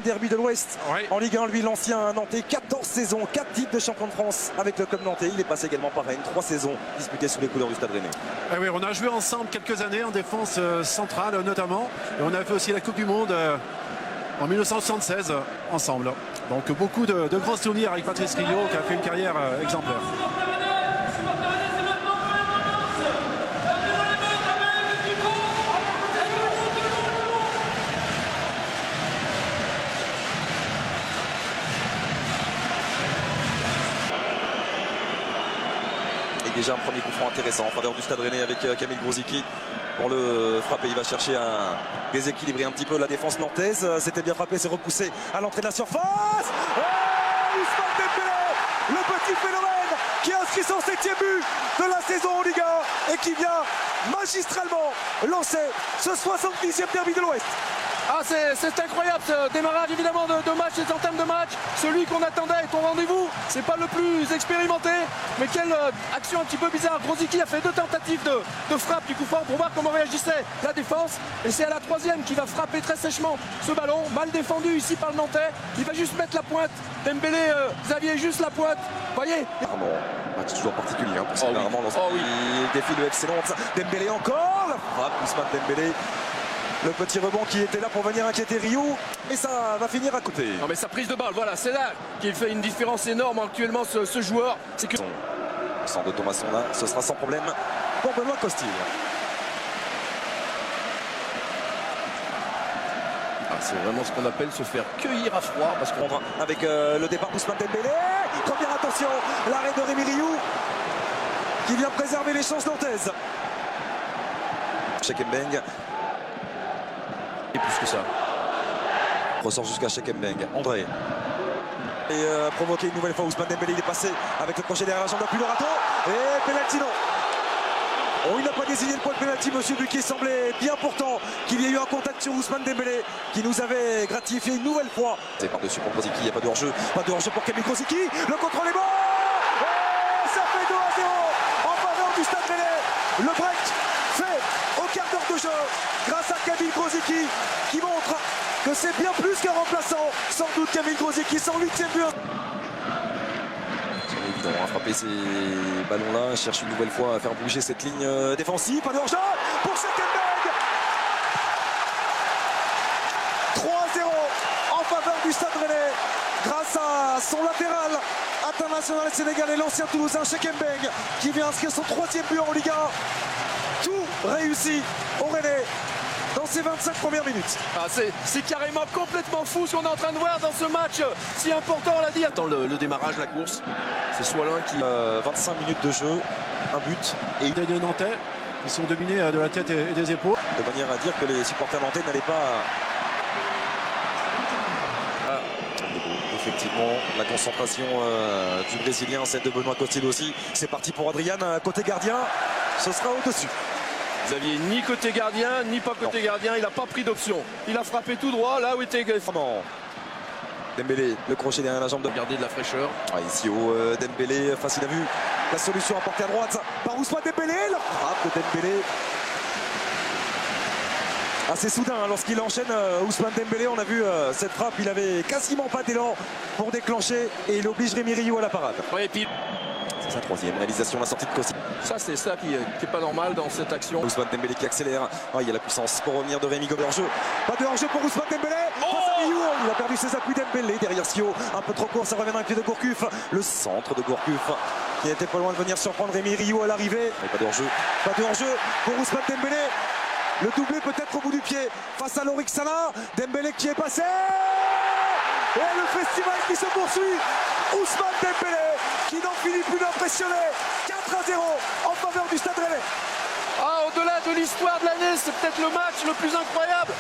Derby de l'Ouest, oui. En Ligue 1, lui l'ancien Nantais, 14 saisons, 4 titres de champion de France avec le club nantais. Il est passé également par Rennes, 3 saisons disputées sous les couleurs du Stade Rennais. Ah oui, on a joué ensemble quelques années en défense centrale notamment. Et on a fait aussi la Coupe du Monde en 1976 ensemble. Donc beaucoup de grands souvenirs avec Patrice Riot qui a fait une carrière exemplaire. Déjà un premier coup franc intéressant en faveur du Stade Rennais avec Kamil Grosicki pour le frapper. Il va chercher à déséquilibrer un petit peu la défense nantaise. C'était bien frappé, c'est repoussé à l'entrée de la surface. Oh, Ousmane Dembélé, le petit phénomène qui a inscrit son 7e but de la saison en Ligue 1 et qui vient magistralement lancer ce 70e derby de l'Ouest. Ah, c'est incroyable ce démarrage évidemment de match, ces entames de match. Celui qu'on attendait est au rendez-vous. C'est pas le plus expérimenté, mais quelle action un petit peu bizarre. Grosicki a fait 2 tentatives de frappe du coup franc pour voir comment réagissait la défense. Et c'est à la 3e qui va frapper très sèchement ce ballon. Mal défendu ici par le Nantais. Il va juste mettre la pointe. Dembélé, Xavier, juste la pointe. Voyez. Match toujours particulier pour ça. Il défie le FC Nantes. Dembélé encore. La frappe Ousmane Dembélé. Le petit rebond qui était là pour venir inquiéter Rio, et ça va finir à côté. Non mais sa prise de balle, voilà, c'est là qu'il fait une différence énorme actuellement ce joueur. C'est que sans de Thomasson là, ce sera sans problème pour Benoît Costil. C'est vraiment ce qu'on appelle se faire cueillir à froid. Parce qu'on avec le départ d'Ousmane Dembélé. Première attention, l'arrêt de Rémi Rioux qui vient préserver les chances nantaises. Chekembeng. Et plus que ça. Ressort jusqu'à Chekembeng. André. Et provoqué une nouvelle fois Ousmane Dembélé. Il est passé avec le crochet derrière la jambe d'appui, le râteau. Et pénalty non. Oh, il n'a pas désigné le point de pénalty, monsieur Buquet. Semblait bien pourtant qu'il y ait eu un contact sur Ousmane Dembélé qui nous avait gratifié une nouvelle fois. C'est par-dessus pour Grosicki, il n'y a pas de hors-jeu. Pas de hors-jeu pour Kamil Grosicki. Le contrôle est bon. Et ça fait 2-0 en faveur du Stade Rennais. Le break fait au quart d'heure de jeu grâce à Kamil Grosicki qui montre que c'est bien plus qu'un remplaçant. Sans doute Kamil Grosicki, son 8e but. C'est évident à frapper ces ballons-là, cherche une nouvelle fois à faire bouger cette ligne défensive. Pas de hors-jeu pour Chekembeng. 3-0 en faveur du Stade Rennais grâce à son latéral international sénégalais, l'ancien Toulousain Chekembeng qui vient inscrire son 3e but en Ligue 1. Tout réussi au Rennais dans ces 25 premières minutes. Ah, c'est carrément complètement fou ce qu'on est en train de voir dans ce match si important, on l'a dit. Attends le démarrage, la course, c'est Soilin qui... 25 minutes de jeu, un but. Et les Nantais, ils sont dominés de la tête et des épaules. De manière à dire que les supporters nantais n'allaient pas... Effectivement, la concentration du Brésilien, celle de Benoît Costil aussi. C'est parti pour Adrian, côté gardien, ce sera au-dessus. Xavier, ni côté gardien, ni pas côté gardien, il n'a pas pris d'option. Il a frappé tout droit, là où était... Dembélé, le crochet derrière la jambe de... Garder de la fraîcheur. Ici au Dembélé, facile à vue. La solution apportée à droite par Ousmane Dembélé. La frappe de Dembélé. Assez soudain lorsqu'il enchaîne Ousmane Dembélé, on a vu cette frappe, il avait quasiment pas d'élan pour déclencher et il oblige Rémi Rioux à la parade. Ouais, et puis... C'est sa 3e réalisation, la sortie de Costil. Ça, c'est ça qui est pas normal dans cette action. Ousmane Dembélé qui accélère. Il y a la puissance pour revenir de Rémi Gobert. Pas de hors-jeu pour Ousmane Dembélé. Face à Rioux, il a perdu ses appuis. Dembélé derrière Sio. Un peu trop court, ça revient dans le pied de Gourcuff. Le centre de Gourcuff qui n'était pas loin de venir surprendre Rémi Rioux à l'arrivée. Pas de hors-jeu. Pas de hors-jeu pour Ousmane Dembélé. Le doublé peut-être au bout du pied face à Lorik Sana. Dembélé qui est passé. Et le festival qui se poursuit. Ousmane Dembélé qui n'en finit plus d'impressionner. 4-0 en faveur du Stade Rennais. Ah, au-delà de l'histoire de l'année, c'est peut-être le match le plus incroyable.